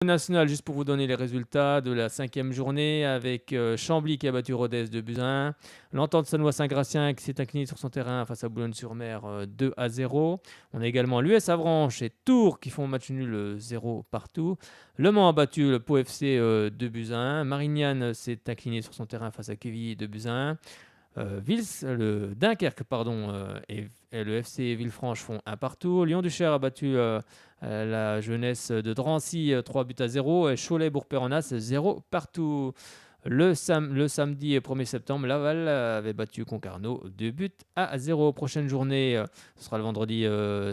National, juste pour vous donner les résultats de la 5e journée, avec Chambly qui a battu Rodez 2-1. L'Entente Sanois-Saint-Gratien qui s'est incliné sur son terrain face à Boulogne-sur-Mer 2-0. On a également l'US Avranches et Tours qui font match nul 0 partout. Le Mans a battu le Pau FC 2-1. Marignane s'est incliné sur son terrain face à Quevilly 2-1. Le Dunkerque et le FC Villefranche font un partout. Lyon-Duchère a battu la jeunesse de Drancy 3-0 et Cholet-Bourg-Péronnas 0 partout. Le samedi 1er septembre, Laval avait battu Concarneau 2-0. Prochaine journée, ce sera le vendredi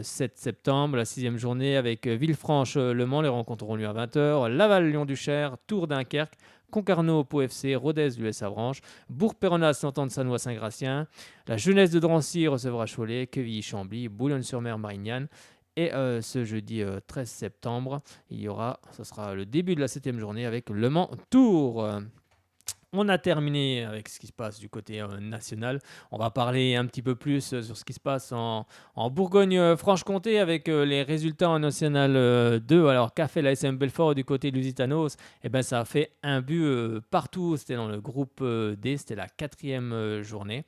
7 septembre, la 6e journée avec Villefranche-Le Mans. Les rencontres auront lieu à 20h. Laval-Lyon-Duchère, Tours-Dunkerque, Concarneau, Pau FC, Rodez, l'US Avranches, Bourg-Péronnas, l'Entente Sanois-Saint-Gratien. La jeunesse de Drancy recevra Cholet, Quevilly-Chambly, Boulogne-sur-Mer, Marignane. Et ce jeudi 13 septembre, ce sera le début de la 7e journée avec Le Mans-Tours. On a terminé avec ce qui se passe du côté national. On va parler un petit peu plus sur ce qui se passe en Bourgogne-Franche-Comté avec les résultats en National 2. Alors, qu'a fait la SM Belfort du côté de Lusitanos? Eh ben, ça a fait un but partout. C'était dans le groupe D. C'était la 4e journée.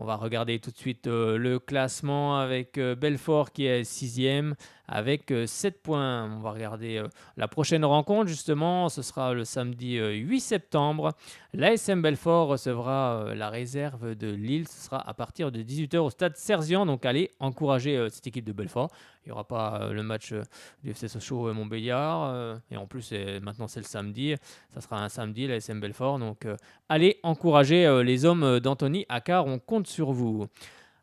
On va regarder tout de suite le classement avec Belfort qui est 6e avec 7 points. On va regarder la prochaine rencontre justement. Ce sera le samedi 8 septembre. L'ASM Belfort recevra la réserve de Lille. Ce sera à partir de 18h au stade Serzian. Donc allez encourager cette équipe de Belfort. Il n'y aura pas le match du FC Sochaux-Montbéliard. Et en plus, maintenant c'est le samedi. Ça sera un samedi, l'ASM Belfort. Donc allez encourager les hommes d'Anthony Accard. On compte sur vous.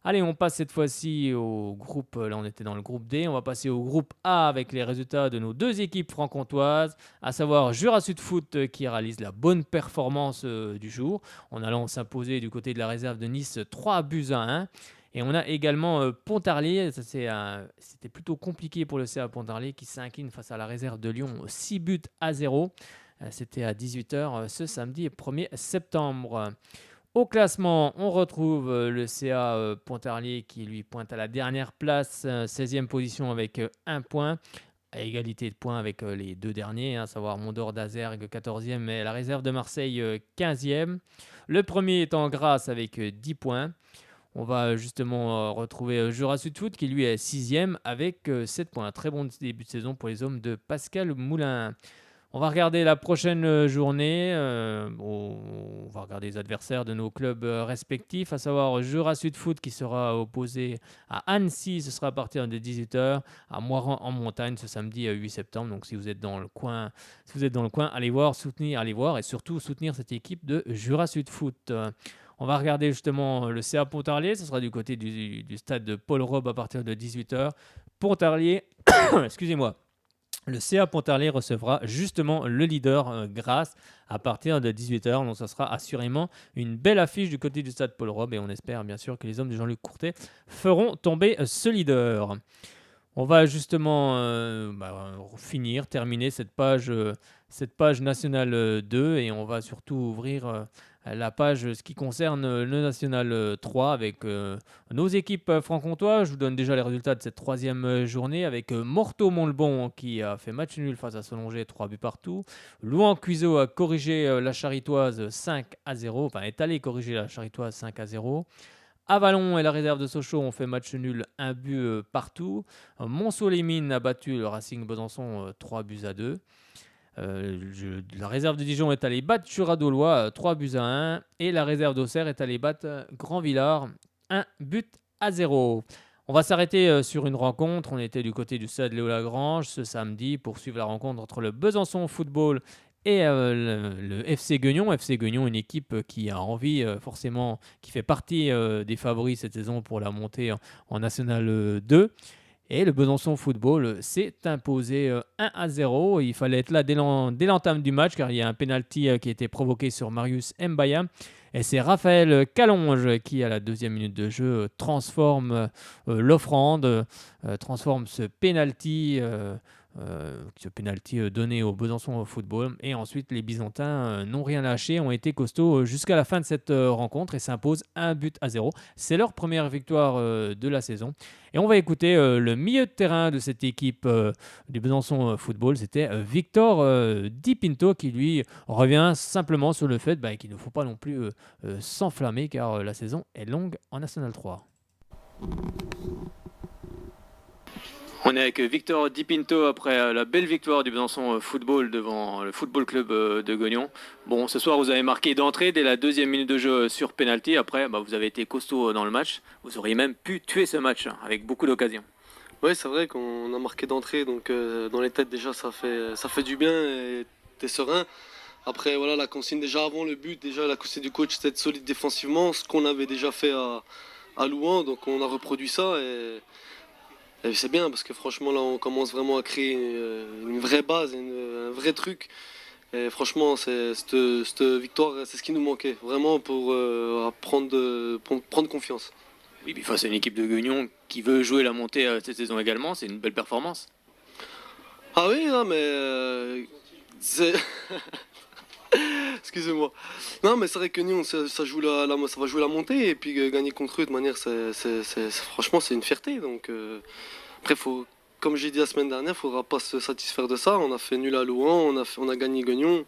Allez, on passe cette fois-ci au groupe. Là, on était dans le groupe D. On va passer au groupe A avec les résultats de nos deux équipes franc-comtoises, à savoir Jura Sud Foot qui réalise la bonne performance du jour en allant s'imposer du côté de la réserve de Nice 3-1. Et on a également Pontarlier. C'était plutôt compliqué pour le CA Pontarlier qui s'incline face à la réserve de Lyon 6-0. C'était à 18h ce samedi 1er septembre. Au classement, on retrouve le CA Pontarlier qui lui pointe à la dernière place, 16e position avec 1 point, à égalité de points avec les deux derniers, à savoir Mondor d'Azergue 14e et la réserve de Marseille 15e. Le premier est en grâce avec 10 points. On va justement retrouver Jura Sud Foot qui lui est 6e avec 7 points. Très bon début de saison pour les hommes de Pascal Moulin. On va regarder la prochaine journée. On va regarder les adversaires de nos clubs respectifs, à savoir Jura Sud Foot qui sera opposé à Annecy. Ce sera à partir de 18h à Moiran en montagne ce samedi 8 septembre. Donc si vous êtes dans le coin, allez voir et surtout soutenir cette équipe de Jura Sud Foot. On va regarder justement le CA Pontarlier. Ce sera du côté du stade de Paul Robe à partir de 18h. Pontarlier, excusez-moi. Le CA Pontarlier recevra justement le leader Grasse à partir de 18h. Donc ça sera assurément une belle affiche du côté du stade Paul Robe et on espère bien sûr que les hommes de Jean-Luc Courtet feront tomber ce leader. On va justement terminer cette page nationale 2 et on va surtout ouvrir la page ce qui concerne le national 3 avec nos équipes franc-comtois. Je vous donne déjà les résultats de cette 3e journée avec Morteau-Montlebon qui a fait match nul face à Solongé, 3 buts partout. Louan-Cuiseaux a corrigé la Charitoise 5-0, est allé corriger la Charitoise 5-0. Avalon et la réserve de Sochaux ont fait match nul, 1 but partout. Montceau-les-Mines a battu le Racing Besançon 3-2. La réserve de Dijon est allée battre Jura-Dolois 3-1. Et la réserve d'Auxerre est allée battre Grand-Villard 1-0. On va s'arrêter sur une rencontre. On était du côté du stade Léo-Lagrange ce samedi pour suivre la rencontre entre le Besançon Football et le FC Guignon. FC Guignon, une équipe qui a envie forcément, qui fait partie des favoris cette saison pour la montée en National 2. Et le Besançon Football s'est imposé 1-0. Il fallait être là dès l'entame du match car il y a un penalty qui a été provoqué sur Marius Mbaya. Et c'est Raphaël Calonge qui, à la 2e minute de jeu, transforme l'offrande, transforme ce penalty ce penalty donné au Besançon Football. Et ensuite, les Byzantins n'ont rien lâché, ont été costauds jusqu'à la fin de cette rencontre et s'imposent 1-0. C'est leur première victoire de la saison. Et on va écouter le milieu de terrain de cette équipe du Besançon Football. C'était Victor Di Pinto qui lui revient simplement sur le fait qu'il ne faut pas non plus s'enflammer car la saison est longue en National 3. On est avec Victor Di Pinto après la belle victoire du Besançon Football devant le Football Club de Guignon. Bon, ce soir, vous avez marqué d'entrée dès la deuxième minute de jeu sur penalty. Après, vous avez été costaud dans le match. Vous auriez même pu tuer ce match avec beaucoup d'occasions. Oui, c'est vrai qu'on a marqué d'entrée, donc dans les têtes déjà ça fait du bien et t'es serein. Après voilà, la consigne déjà avant le but, déjà la consigne du coach c'était d'être solide défensivement, ce qu'on avait déjà fait à Louhans, donc on a reproduit ça et c'est bien parce que franchement là on commence vraiment à créer une vraie base, un vrai truc. Et franchement cette victoire c'est ce qui nous manquait vraiment pour prendre confiance. Oui, puis face à une équipe de Guignon qui veut jouer la montée cette saison également, c'est une belle performance. Ah oui, non, mais c'est... Excusez-moi. Non, mais c'est vrai que Nyon, ça va jouer la montée et puis gagner contre eux de manière, franchement, c'est une fierté. Donc après, comme j'ai dit la semaine dernière, il faudra pas se satisfaire de ça. On a fait nul à Louhans, on a gagné Guignon.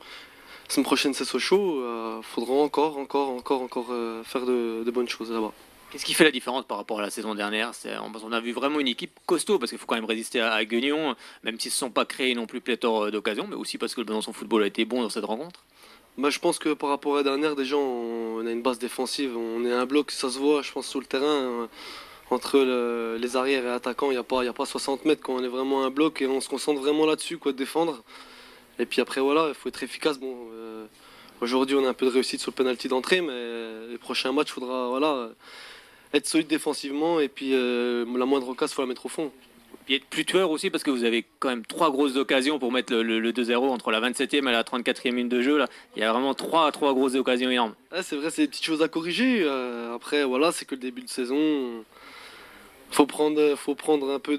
La semaine prochaine, c'est Sochaux. Faudra encore faire de bonnes choses là-bas. Qu'est-ce qui fait la différence par rapport à la saison dernière? On a vu vraiment une équipe costaud parce qu'il faut quand même résister à Guignon, même s'ils ne se sont pas créés non plus pléthore d'occasions, mais aussi parce que le Besançon Football a été bon dans cette rencontre. Je pense que par rapport à la dernière, déjà, on a une base défensive. On est un bloc, ça se voit, je pense, sur le terrain. Entre les arrières et attaquants, il y a pas 60 mètres quand on est vraiment un bloc et on se concentre vraiment là-dessus, quoi, de défendre. Et puis après, voilà, il faut être efficace. Bon, aujourd'hui, on a un peu de réussite sur le penalty d'entrée, mais les prochains matchs, il faudra être solide défensivement et puis la moindre occasion, il faut la mettre au fond. Puis être plus tueur aussi parce que vous avez quand même 3 grosses occasions pour mettre le 2-0 entre la 27e et la 34e minute de jeu. Là. Il y a vraiment trois grosses occasions énormes. Ouais, c'est vrai, c'est des petites choses à corriger. Après, voilà, c'est que le début de saison. Faut prendre un peu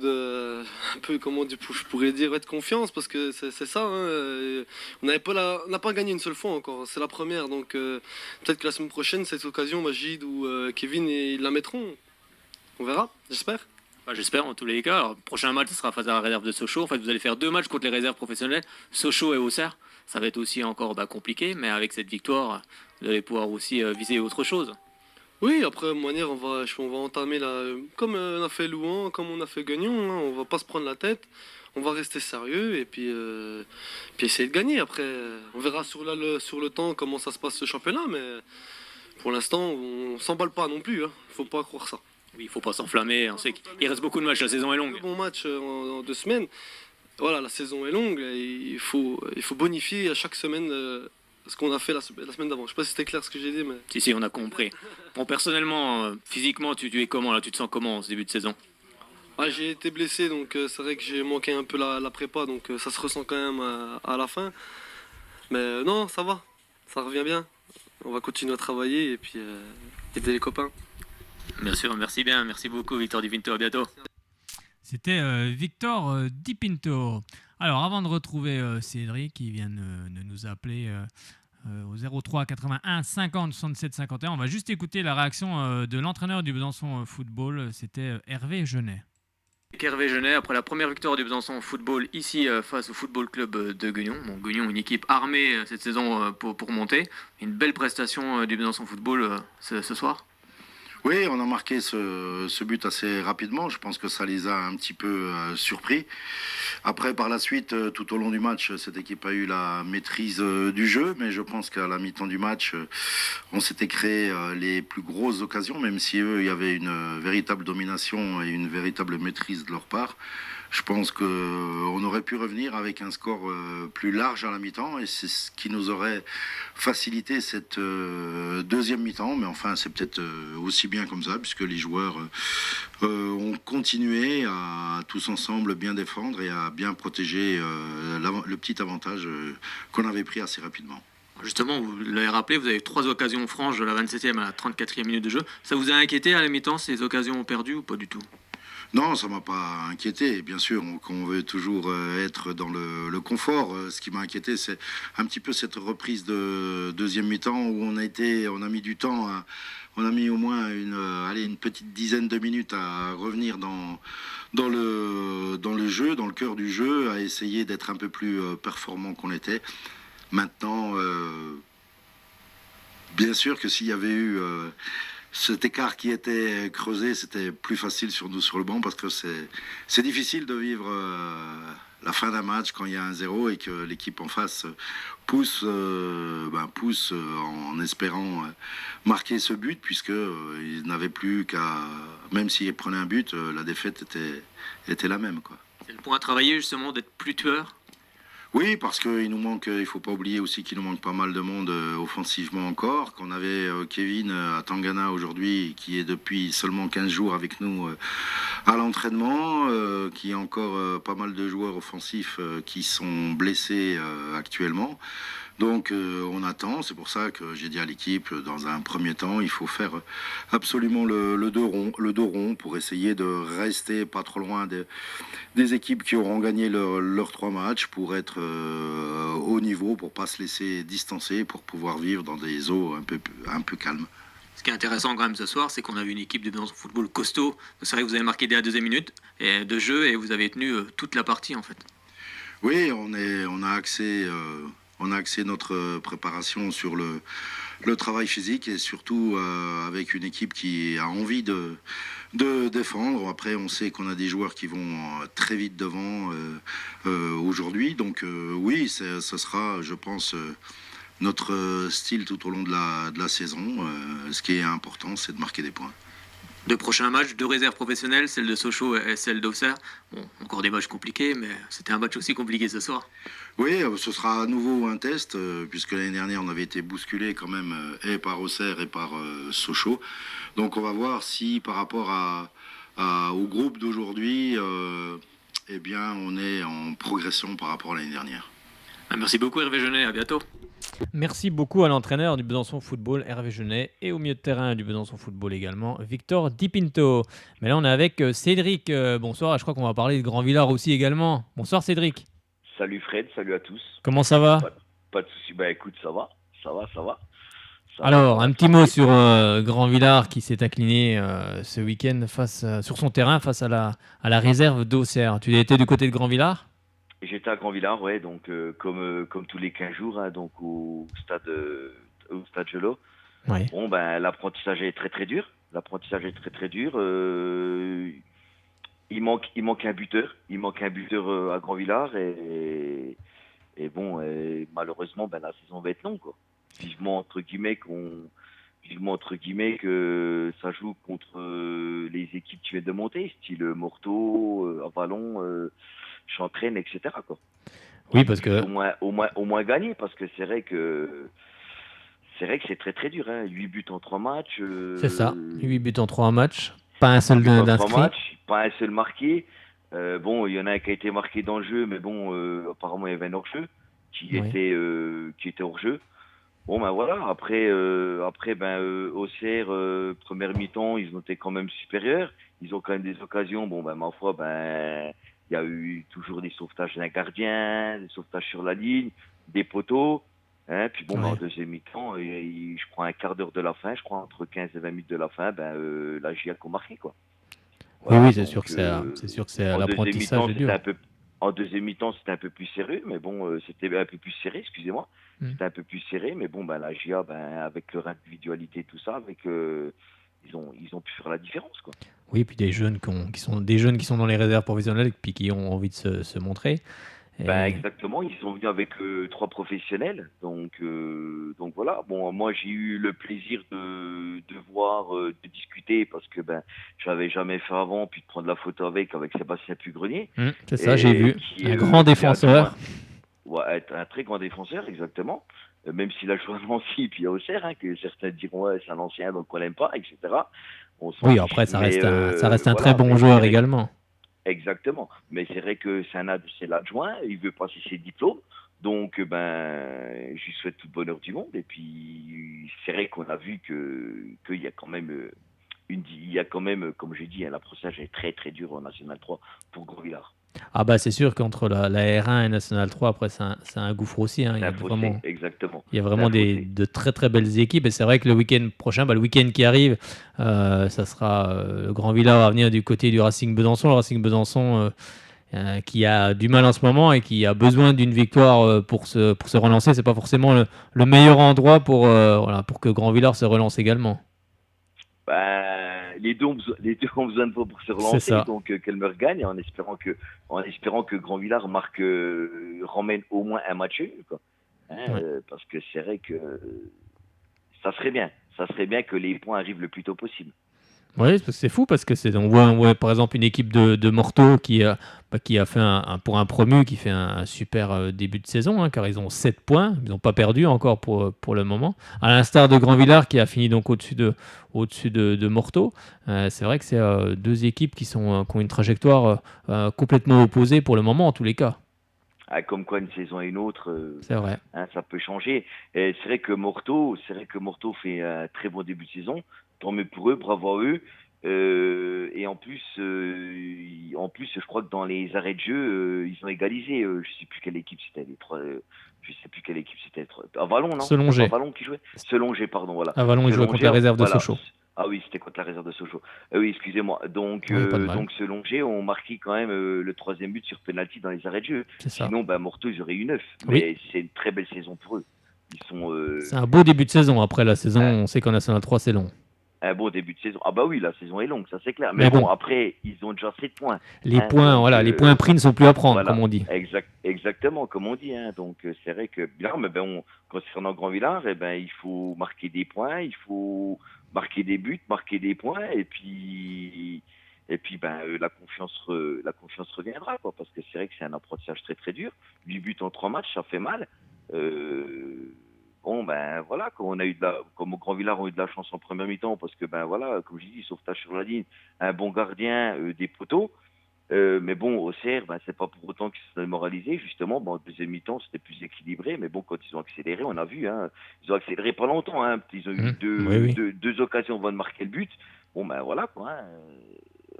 comment je pourrais dire, de confiance parce que c'est ça. Hein. On n'a pas gagné une seule fois encore. C'est la première, donc peut-être que la semaine prochaine, cette occasion, Magid ou Kevin, ils la mettront. On verra, j'espère. J'espère en tous les cas. Alors, prochain match, ce sera face à la réserve de Sochaux. En fait, vous allez faire 2 matchs contre les réserves professionnelles, Sochaux et Auxerre. Ça va être aussi encore compliqué, mais avec cette victoire, vous allez pouvoir aussi viser autre chose. Oui, après, de manière, on va entamer comme on a fait Louhans, comme on a fait Guignon, hein, on va pas se prendre la tête, on va rester sérieux et puis essayer de gagner. Après, on verra sur le temps comment ça se passe ce championnat, mais pour l'instant, on s'emballe pas non plus, hein, faut pas croire ça. Oui, il faut pas s'enflammer, on sait qu'il reste beaucoup de matchs, la saison est longue. Bon match en 2 semaines, voilà, la saison est longue, et il faut bonifier à chaque semaine ce qu'on a fait la semaine d'avant. Je sais pas si c'était clair ce que j'ai dit, mais... Si, on a compris. Bon, personnellement, physiquement, tu es comment là? Tu te sens comment en ce début de saison? J'ai été blessé, donc c'est vrai que j'ai manqué un peu la prépa, donc ça se ressent quand même à la fin. Mais non, ça va, ça revient bien. On va continuer à travailler et puis aider les copains. Bien sûr, merci bien, merci beaucoup Victor Di Pinto, à bientôt. C'était Victor Di Pinto. Alors, avant de retrouver Cédric qui vient de nous appeler au 03 81 50 67 51, on va juste écouter la réaction de l'entraîneur du Besançon Football, c'était Hervé Genet. Hervé Genet, après la première victoire du Besançon Football ici face au Football Club de Guignon. Bon, Guignon, une équipe armée cette saison pour monter. Une belle prestation du Besançon Football ce soir. Oui, on a marqué ce but assez rapidement. Je pense que ça les a un petit peu surpris. Après, par la suite, tout au long du match, cette équipe a eu la maîtrise du jeu. Mais je pense qu'à la mi-temps du match, on s'était créé les plus grosses occasions, même si eux, il y avait une véritable domination et une véritable maîtrise de leur part. Je pense qu'on aurait pu revenir avec un score plus large à la mi-temps et c'est ce qui nous aurait facilité cette deuxième mi-temps. Mais enfin, c'est peut-être aussi bien comme ça puisque les joueurs ont continué à tous ensemble bien défendre et à bien protéger le petit avantage qu'on avait pris assez rapidement. Justement, vous l'avez rappelé, vous avez 3 occasions franches de la 27e à la 34e minute de jeu. Ça vous a inquiété à la mi-temps, ces occasions perdues ou pas du tout? Non, ça m'a pas inquiété. Bien sûr, on veut toujours être dans le confort. Ce qui m'a inquiété, c'est un petit peu cette reprise de deuxième mi-temps où on a mis du temps, on a mis au moins une petite dizaine de minutes à revenir dans le jeu, dans le cœur du jeu, à essayer d'être un peu plus performant qu'on était. Maintenant, bien sûr que s'il y avait eu cet écart qui était creusé, c'était plus facile sur nous sur le banc parce que c'est difficile de vivre la fin d'un match quand il y a un 0 et que l'équipe en face pousse en espérant marquer ce but puisque ils n'avaient plus qu'à, même s'ils prenaient un but, la défaite était la même, quoi. C'est le point à travailler justement d'être plus tueur. Oui, parce qu'il nous manque, il faut pas oublier aussi qu'il nous manque pas mal de monde offensivement encore. Qu'on avait Kevin à Tangana aujourd'hui, qui est depuis seulement 15 jours avec nous à l'entraînement, qui a encore pas mal de joueurs offensifs qui sont blessés actuellement. Donc on attend, c'est pour ça que j'ai dit à l'équipe, dans un premier temps, il faut faire absolument le dos rond pour essayer de rester pas trop loin des équipes qui auront gagné leurs 3 matchs pour être au niveau, pour pas se laisser distancer, pour pouvoir vivre dans des eaux un peu calmes. Ce qui est intéressant quand même ce soir, c'est qu'on a vu une équipe de Besançon Football costaud. C'est vrai que vous avez marqué dès la deuxième minute de jeu et vous avez tenu toute la partie en fait. Oui, on a axé notre préparation sur le travail physique et surtout avec une équipe qui a envie de défendre. Après, on sait qu'on a des joueurs qui vont très vite devant aujourd'hui. Donc oui, ce sera, je pense, notre style tout au long de la saison. Ce qui est important, c'est de marquer des points. 2 prochains matchs, 2 réserves professionnelles, celle de Sochaux et celle d'Auxerre. Bon, encore des matchs compliqués, mais c'était un match aussi compliqué ce soir. Oui, ce sera à nouveau un test, puisque l'année dernière, on avait été bousculé quand même, et par Auxerre et par Sochaux. Donc on va voir si par rapport au groupe d'aujourd'hui, eh bien, on est en progression par rapport à l'année dernière. Merci beaucoup Hervé Genet, à bientôt. Merci beaucoup à l'entraîneur du Besançon Football, Hervé Genet, et au milieu de terrain du Besançon Football également, Victor Di Pinto. Mais là, on est avec Cédric. Bonsoir, je crois qu'on va parler de Grand Villard aussi également. Bonsoir Cédric. Salut Fred, salut à tous. Comment ça va ? Pas de soucis. Bah écoute, ça va. Alors, un petit mot sur Grand Villard qui s'est incliné ce week-end sur son terrain face à la réserve d'Auxerre. Tu étais du côté de Grand Villard ? J'étais à Grand Villard, ouais, donc comme tous les 15 jours, hein, donc au stade Gelot. Ouais. Bon, ben l'apprentissage est très très dur. Il manque un buteur. À Grand Villard et bon, malheureusement, ben la saison va être longue, quoi. Vivement entre guillemets que ça joue contre les équipes qui viennent de monter, style Morteau, Avalon, Chantraine, etc., quoi. Oui, parce que au moins gagner, parce que c'est vrai que c'est très très dur, hein. 8 buts en 3 matchs. c'est ça, 8 buts en 3 matchs, pas un seul d'inscrit. Pas un seul marqué. Bon, il y en a un qui a été marqué dans le jeu, mais bon, apparemment il y avait un hors-jeu qui était hors-jeu. Bon, ben voilà. Après Auxerre, première mi-temps, ils ont été quand même supérieurs. Ils ont quand même des occasions. Bon, ben ma foi, il y a eu toujours des sauvetages d'un gardien, des sauvetages sur la ligne, des poteaux. Hein, puis bon, en deuxième mi-temps, je crois un quart d'heure de la fin, je crois entre 15 et 20 minutes de la fin, la GIAC a marqué, quoi. Voilà, oui, c'est sûr que c'est l'apprentissage dur. En deuxième mi-temps, c'était un peu plus serré, mais bon, c'était un peu plus serré, excusez-moi. C'était un peu plus serré, mais bon, la GIA, avec leur individualité, tout ça, ils ont pu faire la différence, quoi. Oui, puis des jeunes qui sont dans les réserves professionnelles, puis qui ont envie de se montrer. Exactement, ils sont venus avec 3 professionnels, donc voilà. Bon, moi j'ai eu le plaisir de voir, de discuter parce que j'avais jamais fait avant, puis de prendre la photo avec Sébastien Pugrenier. C'est ça, j'ai vu. Un grand défenseur. Ouais, un très grand défenseur, exactement. Même s'il a joué à Nancy puis à Auxerre, hein, que certains diront ouais, c'est un ancien donc on l'aime pas, etc. Oui, après ça reste un très bon joueur également. Exactement. Mais c'est vrai que c'est l'adjoint, il veut passer ses diplômes. Donc, je lui souhaite tout le bonheur du monde. Et puis, c'est vrai qu'on a vu qu'il y a quand même il y a quand même, comme j'ai dit, l'approchage est très très dur en National 3 pour Grosvillars. Ah bah c'est sûr qu'entre la R1 et National 3, après c'est un gouffre aussi, hein. C'est un fossé, exactement. Il y a C'est un vraiment fossé. de très très belles équipes et c'est vrai que le week-end prochain, le week-end qui arrive, ça sera le Grand Villard à venir du côté du Racing Besançon. Le Racing Besançon qui a du mal en ce moment et qui a besoin d'une victoire pour se relancer. C'est pas forcément le meilleur endroit pour que Grand Villard se relance également. Les deux ont besoin de fois pour se C'est relancer, ça. donc Kelmer gagne en espérant que Grand Villard ramène au moins un match nul, quoi. Hein, Ouais. parce que c'est vrai que ça serait bien. Ça serait bien que les points arrivent le plus tôt possible. Oui, parce que c'est fou parce que on voit par exemple une équipe de Morteau qui a fait pour un promu qui fait un super début de saison, hein, car ils ont 7 points, ils n'ont pas perdu encore pour le moment. À l'instar de Grandvillard qui a fini donc au-dessus de Morteau. C'est vrai que c'est deux équipes qui ont une trajectoire complètement opposée pour le moment en tous les cas. Ah, comme quoi une saison et une autre, C'est vrai. hein, ça peut changer. Et c'est vrai que Morteau fait un très bon début de saison. Tant mieux pour eux, bravo à eux. Et en plus, je crois que dans les arrêts de jeu, ils ont égalisé. Je sais plus quelle équipe c'était. Je sais plus quelle équipe c'était. À Vallon, non? C'était pas Selongé. Vallon qui jouait? Selongé, pardon, voilà. À Vallon, ils jouaient contre Selongé, la réserve de voilà. Sochaux. Ah oui, c'était contre la réserve de Sochaux. Oui, excusez-moi. Il n'y a pas de mal. Donc Selongé ont marqué quand même le troisième but sur penalty dans les arrêts de jeu. C'est ça. Sinon, Morteau, ils auraient eu 9. Oui. Mais c'est une très belle saison pour eux. Ils sont C'est un beau début de saison. Après la saison, un, on sait qu'en National 3, c'est long. un beau début de saison. Ah bah oui, la saison est longue, ça c'est clair. Mais Mais bon, bon, après, ils ont déjà 7 points. les Hein, points, donc, voilà, les points pris ne sont plus à prendre, comme voilà, on dit. exactement, comme on dit. Hein. Donc c'est vrai que bien, mais concernant Grand Villard, il faut marquer des points, il faut marquer des buts, marquer des points, et puis la confiance reviendra, quoi, parce que c'est vrai que c'est un apprentissage très très dur. 8 buts en 3 matchs, ça fait mal. Voilà, comme au Grand Villard ont eu de la chance en première mi-temps, parce que voilà, comme je dis, sauvetage sur la ligne, un bon gardien, des poteaux. Mais bon, au CR, c'est pas pour autant qu'ils se sont démoralisés. Justement, en deuxième mi-temps, c'était plus équilibré. Mais bon, quand ils ont accéléré, on a vu, hein, ils ont accéléré pas longtemps. Hein, ils ont eu Oui, oui. deux occasions avant de marquer le but. Bon, voilà, quoi. Hein,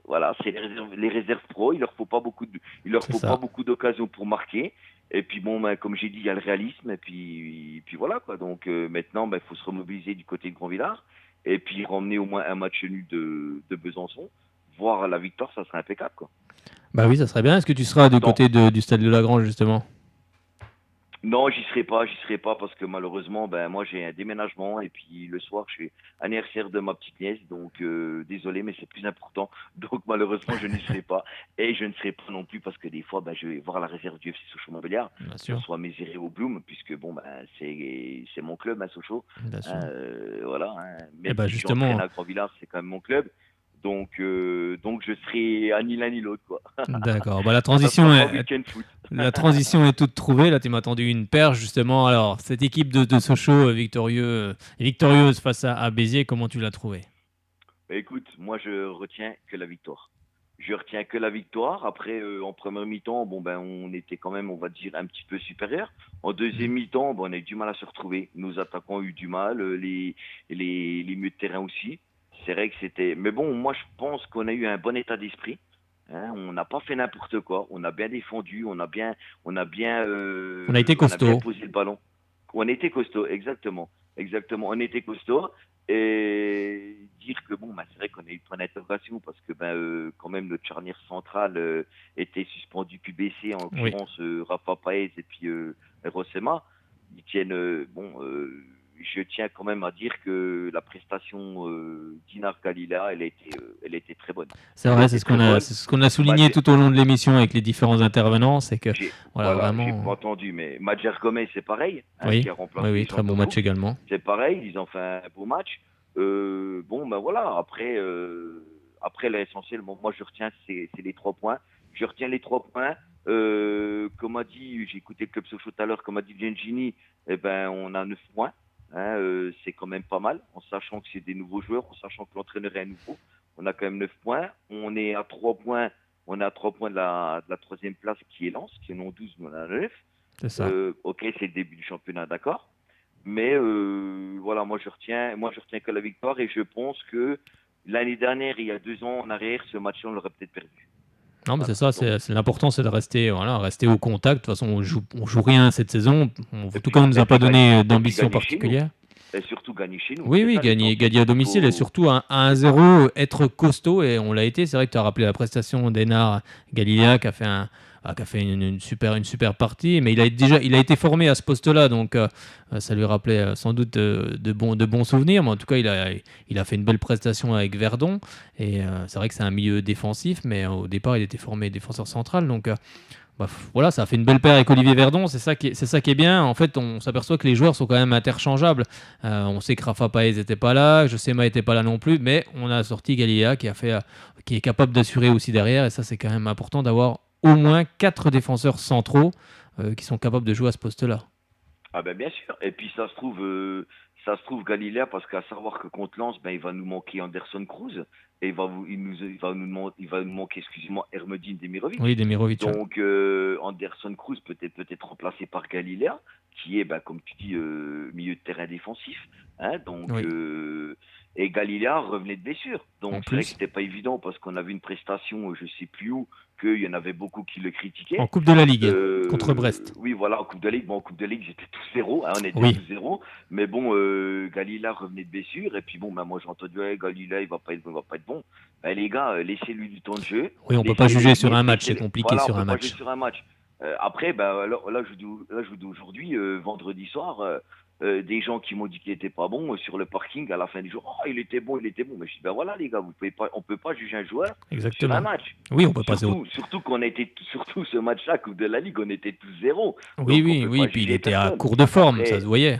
voilà, c'est les réserves pro. Il leur C'est faut pas ça. beaucoup d'occasions pour marquer. Et puis comme j'ai dit, il y a le réalisme. Et puis voilà, quoi. Donc maintenant, il faut se remobiliser du côté de Grandvillard. Et puis ramener au moins un match nul de Besançon. Voir la victoire, ça serait impeccable, quoi. Bah oui, ça serait bien. Est-ce que tu seras du Non, côté du stade de Lagrange, justement? non, j'y serai pas parce que malheureusement, moi j'ai un déménagement et puis le soir je suis anniversaire de ma petite nièce, donc désolé, mais c'est plus important. Donc malheureusement, je n'y serai pas et je ne serai pas non plus parce que des fois, je vais voir la réserve du FC Sochaux-Montbéliard, Bien que ce sûr, soit Mézéré au Bloom, puisque c'est mon club, hein, Sochaux. bien sûr. Hein, voilà, hein. Et Même bah si je suis entraîné justement, à Grand-Villard, c'est quand même mon club. Donc je serai à ni l'un ni l'autre, quoi. d'accord. Bah, Ça sera pas week-end foot. la transition est toute trouvée. Là, tu m'as tendu une perche, justement. Alors, cette équipe de Sochaux victorieuse face à Béziers, comment tu l'as trouvée? Écoute, moi je retiens que la victoire. Je retiens que la victoire. Après, en première mi-temps, on était quand même, on va dire, un petit peu supérieur. En deuxième Mhm. mi-temps, on a eu du mal à se retrouver. Nos attaquants ont eu du mal, les milieux de terrain aussi. C'est vrai que c'était. Mais bon, moi je pense qu'on a eu un bon état d'esprit. Hein, on n'a pas fait n'importe quoi. On a bien défendu. On a été On a bien costaud. posé le ballon. On était costaud, exactement. Exactement. On était costaud. Et dire que c'est vrai qu'on a eu le point d'interrogation parce que quand même notre charnière centrale était suspendue puis blessée, en Oui. l'occurrence Rafa Paez et puis Rosema. Ils tiennent je tiens quand même à dire que la prestation d'Inar Galila, elle était très bonne. C'est Elle vrai, était très bonne. c'est ce qu'on a souligné Madjer- tout au long de l'émission avec les différents intervenants, c'est que, voilà, j'ai vraiment. pas entendu, mais Madjer Gomez, c'est pareil, hein, Oui, qui a oui, remplacé oui, Jean très bon match Togo. également. C'est pareil, ils ont fait un beau match. Voilà, après l'essentiel, moi je retiens, c'est les 3 points. Je retiens les 3 points. Comme a dit, j'ai écouté le Club Sochaux tout à l'heure, comme a dit Gengini, on a 9 points. Hein, c'est quand même pas mal, en sachant que c'est des nouveaux joueurs, en sachant que l'entraîneur est nouveau. On a quand même 9 points. On est à 3 points. On est à 3 points de la troisième place qui est Lens, qui en ont 12, mais on en a 9. C'est ça. Ok, c'est le début du championnat, d'accord. Mais voilà, moi je retiens que la victoire et je pense que L'année dernière, il y a 2 ans en arrière, ce match-là, on l'aurait peut-être perdu. Non, mais Voilà. c'est ça, c'est l'important, c'est de rester au contact. De toute façon, on joue rien cette saison. En tout cas, on nous a pas donné d'ambition gagner chez nous. particulière. Et surtout gagner chez nous. Oui, C'est ça, gagner l'essentiel. à domicile et surtout à 1-0, être costaud, et on l'a été. C'est vrai que tu as rappelé la prestation d'Enar Galilea qui a fait une super partie, mais il a été formé à ce poste-là, donc ça lui rappelait sans doute de bons souvenirs, mais en tout cas, il a fait une belle prestation avec Verdon, et c'est vrai que c'est un milieu défensif, mais au départ, il était formé défenseur central, donc voilà, ça a fait une belle paire avec Olivier Verdon, c'est ça qui est bien. En fait, on s'aperçoit que les joueurs sont quand même interchangeables. On sait que Rafa Paez n'était pas là, Josema n'était pas là non plus, mais on a sorti Galilea qui est capable d'assurer aussi derrière, et ça, c'est quand même important d'avoir au moins 4 défenseurs centraux qui sont capables de jouer à ce poste-là. Ah ben bien sûr. Et puis ça se trouve Galilea, parce qu'à savoir que contre Lens, il va nous manquer Anderson Cruz et il va nous manquer, excusez-moi, Hermedine Demirovic. Oui, Demirovic. Donc Anderson Cruz peut-être remplacé par Galilea, qui est, comme tu dis, milieu de terrain défensif. Hein, donc Oui. et Galilea revenait de blessure. En Donc c'est vrai plus. que c'était pas évident, parce qu'on avait une prestation, je sais plus où, qu'il y en avait beaucoup qui le critiquaient. En Coupe de la Ligue, contre Brest. Oui, voilà, en Coupe de Ligue. Bon, en Coupe de Ligue, j'étais tous zéro. Hein, on était Oui. tous zéro. Mais bon, Galilea revenait de blessure. Et puis bon, moi j'ai entendu, Galilea, il va pas être bon. Les gars, laissez-lui du temps de jeu. Oui, on peut pas juger sur un match, c'est compliqué sur un match. Sur un match. Après, là, je vous dis aujourd'hui, vendredi soir, des gens qui m'ont dit qu'il était pas bon sur le parking à la fin du jour. Oh, il était bon. Mais je dis, voilà, les gars, on peut pas juger un joueur Exactement. sur un match. Oui, on peut pas. Surtout qu'on était, surtout ce match-là, Coupe de la Ligue, on était tous zéro. Oui, puis il était à court de forme, ça se voyait.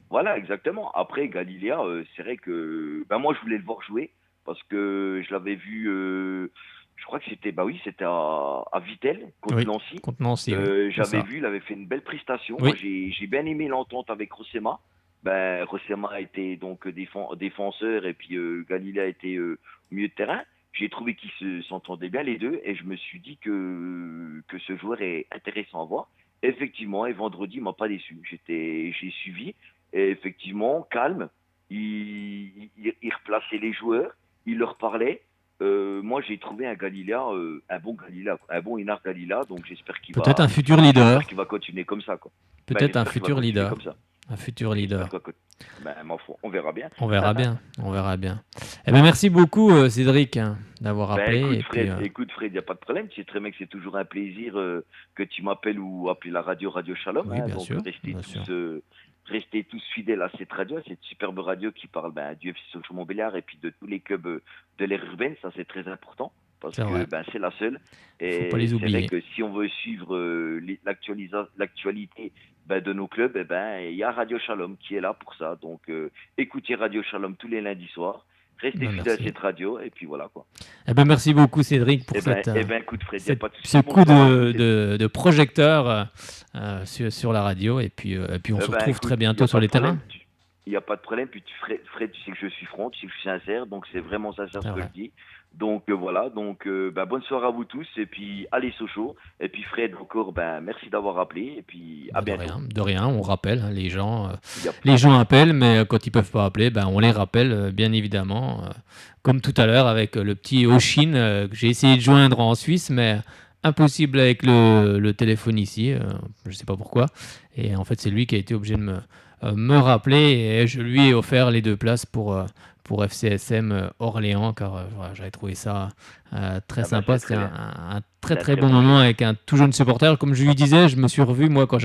Voilà, exactement. Après, Galilea, c'est vrai que moi, je voulais le voir jouer, parce que je l'avais vu, je crois que c'était à Vittel, contre Nancy. Contre Nancy, oui. J'avais vu, il avait fait une belle prestation. Oui. Moi, j'ai bien aimé l'entente avec Rossema. Rossema était donc défenseur, et puis Galilea était au milieu de terrain. J'ai trouvé qu'ils s'entendaient bien les deux, et je me suis dit que ce joueur est intéressant à voir. Effectivement, et vendredi, il m'a pas déçu. J'ai suivi, et effectivement, calme. Il replaçait les joueurs, il leur parlait. Moi, j'ai trouvé un Galilea, un bon Enar Galilea, donc j'espère qu'il peut-être un futur leader. J'espère qu'il va continuer comme ça, quoi. Peut-être un futur leader. Un futur leader. On verra bien. On verra bien. Eh ben, merci beaucoup, Cédric, d'avoir appelé. Écoute, Fred, il n'y a pas de problème. Tu sais très bien que c'est toujours un plaisir que tu m'appelles ou appeler la Radio Shalom. Oui, bien donc, sûr. Restez tous fidèles à cette radio, à cette superbe radio qui parle du FC Sochaux-Montbéliard et puis de tous les clubs de l'ère urbaine. Ça, c'est très important, parce que c'est la seule. Et faut pas les oublier. C'est vrai que si on veut suivre l'actualité de nos clubs, il y a Radio Shalom qui est là pour ça. Donc, écoutez Radio Shalom tous les lundis soirs. Restez fidèles à cette radio, et puis voilà, quoi. Eh ben, merci beaucoup, Cédric, pour écoute, Fred, ce coup de projecteur sur la radio, et puis on se retrouve très bientôt sur les terrains. Il n'y a pas de problème. Puis Fred, tu sais que je suis franc, tu sais que je suis sincère, donc c'est vraiment sincère ce que je dis. Donc voilà, bonne soirée à vous tous, et puis allez Sochaux, et puis Fred, encore merci d'avoir appelé, et puis à bientôt. De rien, on rappelle, hein, les gens appellent, mais quand ils peuvent pas appeler, on les rappelle, bien évidemment, comme tout à l'heure avec le petit Oshin que j'ai essayé de joindre en Suisse, mais impossible avec le téléphone ici, je sais pas pourquoi, et en fait c'est lui qui a été obligé de me rappeler, et je lui ai offert les 2 places pour FCSM Orléans, car j'avais trouvé ça très sympa. C'était un très bon moment avec un tout jeune supporter. Comme je lui disais, je me suis revu, moi, quand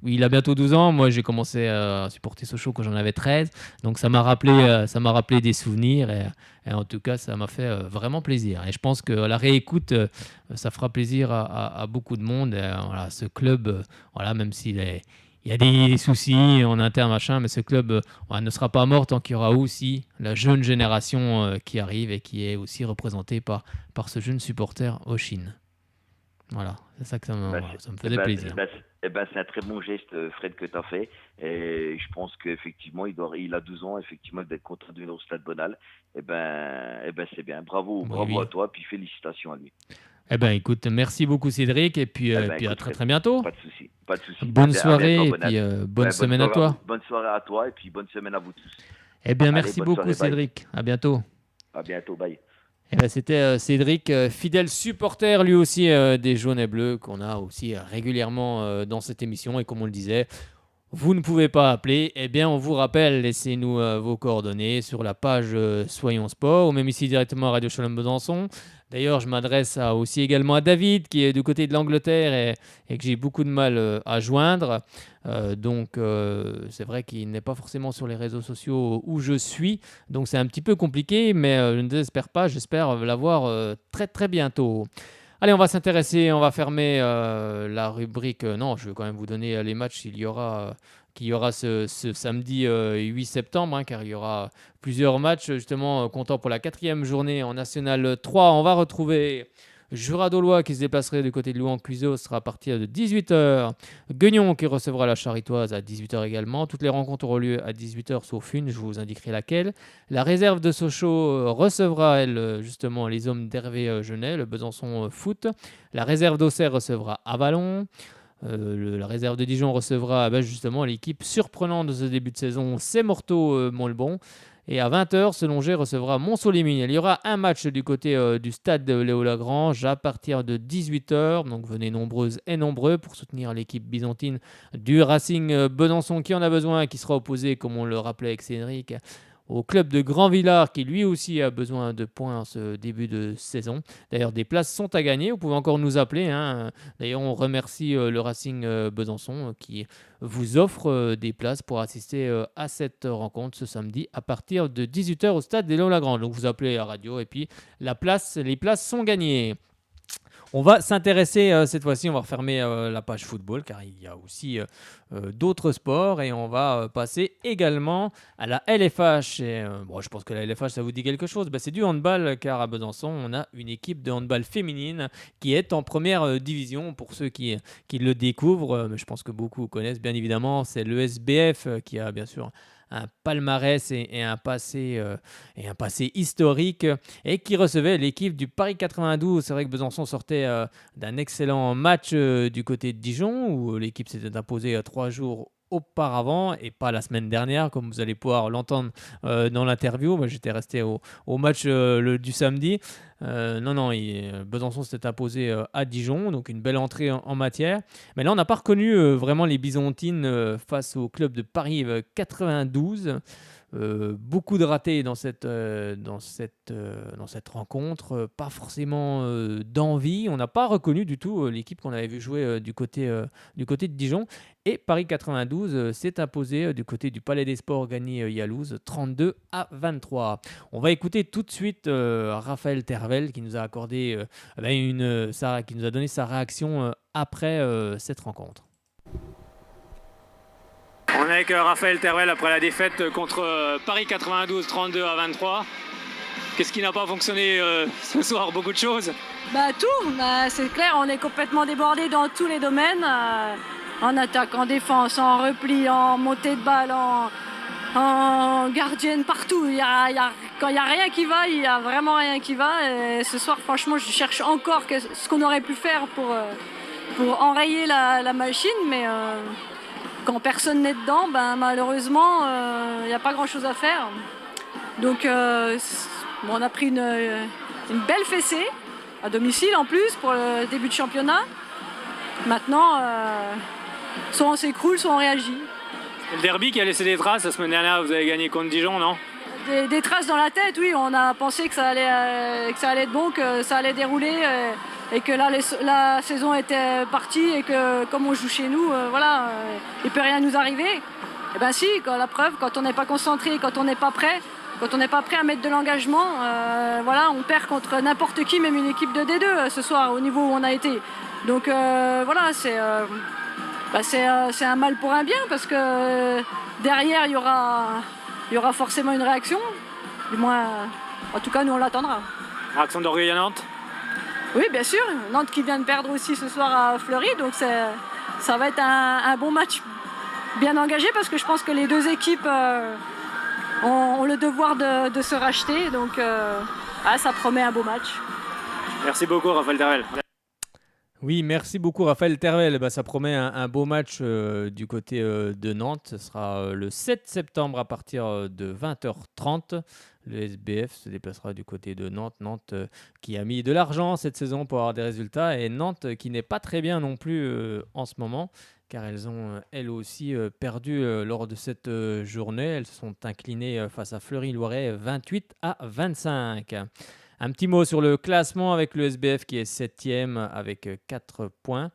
il a bientôt 12 ans. Moi, j'ai commencé à supporter Sochaux quand j'en avais 13. Donc, ça m'a rappelé des souvenirs. Et en tout cas, ça m'a fait vraiment plaisir. Et je pense que la réécoute, ça fera plaisir à beaucoup de monde. Et, ce club, même s'il est... Il y a des soucis en interne, mais ce club ne sera pas mort tant qu'il y aura aussi la jeune génération qui arrive et qui est aussi représentée par ce jeune supporter Oshin. Voilà, c'est ça que ça me faisait plaisir. C'est un très bon geste, Fred, que tu as fait. Et je pense qu'effectivement, il a 12 ans, effectivement, d'être content de venir au Stade Bonal. C'est bien. Bravo à toi, puis félicitations à lui. Eh bien, écoute, merci beaucoup, Cédric, et puis à très bientôt. Pas de souci. Bonne soirée, et puis bonne semaine à toi. Bonne soirée à toi, et puis bonne semaine à vous tous. Eh bien, merci beaucoup, Cédric. À bientôt. À bientôt, bye. Eh ben, c'était Cédric, fidèle supporter lui aussi des jaunes et bleus qu'on a aussi régulièrement dans cette émission. Et comme on le disait, vous ne pouvez pas appeler, eh bien on vous rappelle, laissez-nous vos coordonnées sur la page Soyons Sport ou même ici directement à Radio Shalom Besançon. D'ailleurs, je m'adresse aussi également à David qui est du côté de l'Angleterre et que j'ai beaucoup de mal à joindre. Donc c'est vrai qu'il n'est pas forcément sur les réseaux sociaux où je suis. Donc c'est un petit peu compliqué, mais je ne désespère pas, j'espère l'avoir très très bientôt. Allez, on va s'intéresser, on va fermer la rubrique. Non, je vais quand même vous donner les matchs qu'il y aura ce samedi 8 septembre, hein, car il y aura plusieurs matchs justement comptant pour la 4e journée en National 3. On va retrouver Jura Dolois qui se déplacerait du côté de Louan-Cuiseaux, sera à partir de 18h. Guignon qui recevra la Charitoise à 18h également. Toutes les rencontres auront lieu à 18h sauf une, je vous indiquerai laquelle. La réserve de Sochaux recevra, elle, justement, les hommes d'Hervé Genet, le Besançon Foot. La réserve d'Auxerre recevra Avalon. La réserve de Dijon recevra justement l'équipe surprenante de ce début de saison, c'est Morteau-Montbon. Et à 20h, Selongé recevra Mont-Solimine. Il y aura un match du côté du stade de Léo-Lagrange à partir de 18h. Donc venez nombreuses et nombreux pour soutenir l'équipe byzantine du Racing Besançon qui en a besoin, qui sera opposé, comme on le rappelait avec Cédric, au club de Grand-Villard qui lui aussi a besoin de points en ce début de saison. D'ailleurs, des places sont à gagner. Vous pouvez encore nous appeler, hein. D'ailleurs, on remercie le Racing Besançon qui vous offre des places pour assister à cette rencontre ce samedi à partir de 18h au stade des Léo-Lagrange. Donc, vous appelez à la radio et puis les places sont gagnées. On va s'intéresser cette fois-ci, on va refermer la page football car il y a aussi d'autres sports et on va passer également à la LFH. Et, je pense que la LFH, ça vous dit quelque chose. C'est du handball car à Besançon, on a une équipe de handball féminine qui est en première division. Pour ceux qui le découvrent, mais je pense que beaucoup connaissent bien évidemment, c'est l'ESBF qui a bien sûr un palmarès et un passé historique et qui recevait l'équipe du Paris 92. C'est vrai que Besançon sortait d'un excellent match du côté de Dijon où l'équipe s'était imposée 3 jours auparavant et pas la semaine dernière comme vous allez pouvoir l'entendre dans l'interview. Moi, j'étais resté au match du samedi. Besançon s'était imposé à Dijon, donc une belle entrée en matière. Mais là, on n'a pas reconnu vraiment les Byzantines face au club de Paris 92. Beaucoup de ratés dans cette rencontre, pas forcément d'envie. On n'a pas reconnu du tout l'équipe qu'on avait vu jouer du côté de Dijon. Et Paris 92 s'est imposé du côté du Palais des Sports gagné Yalouz 32-23. On va écouter tout de suite Raphaël Tervel qui nous a accordé qui nous a donné sa réaction après cette rencontre. On est avec Raphaël Tervel après la défaite contre Paris 92, 32-23. Qu'est-ce qui n'a pas fonctionné ce soir? Beaucoup de choses. Tout, c'est clair, on est complètement débordé dans tous les domaines. En attaque, en défense, en repli, en montée de balle, en gardienne, partout. Quand il n'y a rien qui va, il n'y a vraiment rien qui va. Et ce soir, franchement, je cherche encore ce qu'on aurait pu faire pour enrayer la machine. Mais quand personne n'est dedans, malheureusement, il n'y a pas grand-chose à faire. Donc, on a pris une belle fessée, à domicile en plus, pour le début de championnat. Maintenant, soit on s'écroule, soit on réagit. Le derby qui a laissé des traces, la semaine dernière, vous avez gagné contre Dijon, non? Des traces dans la tête, oui. On a pensé que ça allait être bon, que ça allait dérouler et que là, la saison était partie et que comme on joue chez nous, il ne peut rien nous arriver. Eh bien si, la preuve, quand on n'est pas concentré, quand on n'est pas prêt, à mettre de l'engagement, on perd contre n'importe qui, même une équipe de D2 ce soir, au niveau où on a été. Donc c'est un mal pour un bien parce que derrière il y aura forcément une réaction. Du moins, en tout cas, nous on l'attendra. Réaction d'orgueil à Nantes? Oui, bien sûr. Nantes qui vient de perdre aussi ce soir à Fleury, donc ça va être un bon match bien engagé parce que je pense que les deux équipes ont le devoir de se racheter. Donc ça promet un beau match. Merci beaucoup, Raphaël Tervel. Oui, merci beaucoup Raphaël Tervel. Bah, ça promet un beau match du côté de Nantes. Ce sera le 7 septembre à partir de 20h30. Le SBF se déplacera du côté de Nantes. Nantes qui a mis de l'argent cette saison pour avoir des résultats et Nantes qui n'est pas très bien non plus en ce moment car elles ont elles aussi perdu lors de cette journée. Elles se sont inclinées face à Fleury-Loiret 28-25. Un petit mot sur le classement avec le SBF qui est 7e avec 4 points.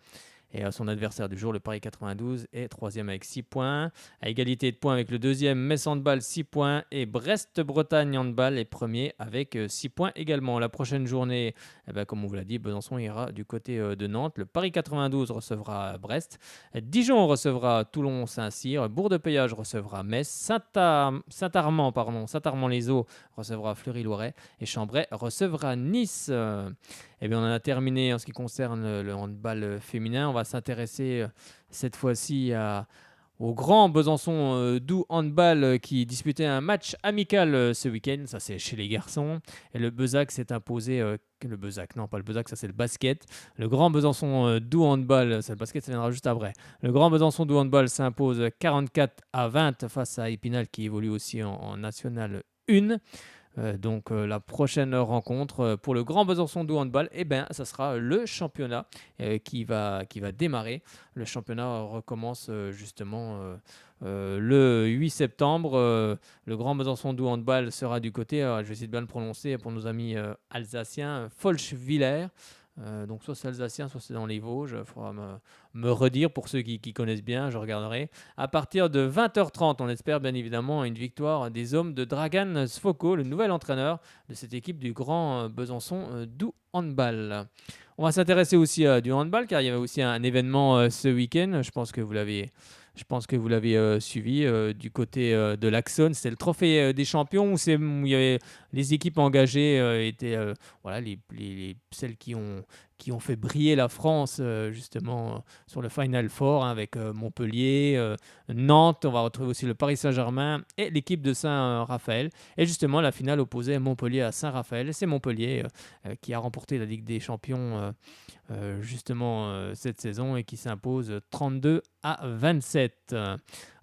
Et son adversaire du jour, le Paris 92, est troisième avec 6 points. À égalité de points avec le deuxième, Metz Handball 6 points. Et Brest-Bretagne Handball est premier avec 6 points également. La prochaine journée, comme on vous l'a dit, Besançon ira du côté de Nantes. Le Paris 92 recevra Brest. Dijon recevra Toulon-Saint-Cyr. Bourg-de-Péage recevra Metz. Saint-Armand-les-Eaux recevra Fleury-Loiret. Et Chambray recevra Nice. Eh bien, on en a terminé en ce qui concerne le handball féminin. On va s'intéresser cette fois-ci au grand Besançon Doux Handball qui disputait un match amical ce week-end. Ça, c'est chez les garçons. Et le Bezac s'est imposé. Le Bezac, non, pas le Bezac, ça c'est le basket. Le grand Besançon Doux Handball, c'est le basket, ça viendra juste après. Le grand Besançon Doux Handball s'impose 44-20 face à Épinal qui évolue aussi en National 1. Donc la prochaine rencontre pour le Grand Besançon de handball, ça sera le championnat qui va démarrer. Le championnat recommence justement le 8 septembre. Le Grand Besançon de handball sera du côté, je vais essayer de bien le prononcer pour nos amis alsaciens, Folchwiller. Donc soit c'est alsacien, soit c'est dans les Vosges. Il faudra me redire pour ceux qui connaissent bien, je regarderai. À partir de 20h30, on espère bien évidemment une victoire des hommes de Dragan Svoko, le nouvel entraîneur de cette équipe du Grand Besançon Doux Handball. On va s'intéresser aussi à du handball car il y avait aussi un événement ce week-end. Je pense que vous l'avez suivi du côté de l'Axone. C'était le trophée des champions où il y avait les équipes engagées étaient celles qui ont fait briller la France justement sur le Final Four avec Montpellier, Nantes. On va retrouver aussi le Paris Saint-Germain et l'équipe de Saint-Raphaël. Et justement, la finale opposait Montpellier à Saint-Raphaël. Et c'est Montpellier qui a remporté la Ligue des Champions cette saison et qui s'impose 32-27.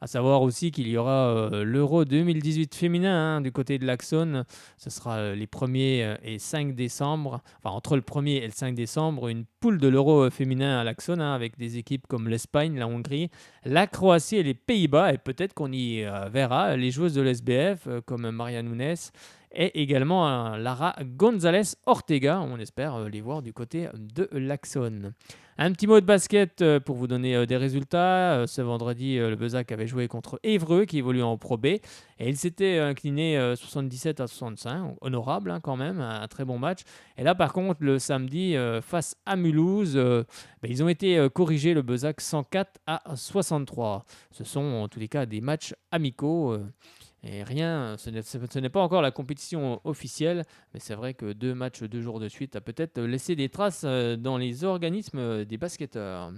À savoir aussi qu'il y aura l'Euro 2018 féminin du côté de l'Axone. Ce sera les 1er et 5 décembre, enfin entre le 1er et le 5 décembre, une poule de l'Euro féminin à l'Axone avec des équipes comme l'Espagne, la Hongrie, la Croatie et les Pays-Bas. Et peut-être qu'on y verra les joueuses de l'SBF comme Maria Nunes et également Lara González Ortega. On espère les voir du côté de l'Axone. Un petit mot de basket pour vous donner des résultats. Ce vendredi, le Bezac avait joué contre Évreux qui évolue en Pro B et il s'était incliné 77-65. Honorable quand même, un très bon match. Et là par contre, le samedi, face à Mulhouse, ils ont été corrigés, le Bezac 104-63. Ce sont en tous les cas des matchs amicaux. Et rien, ce n'est pas encore la compétition officielle, mais c'est vrai que 2 matchs 2 jours de suite a peut-être laissé des traces dans les organismes des basketteurs.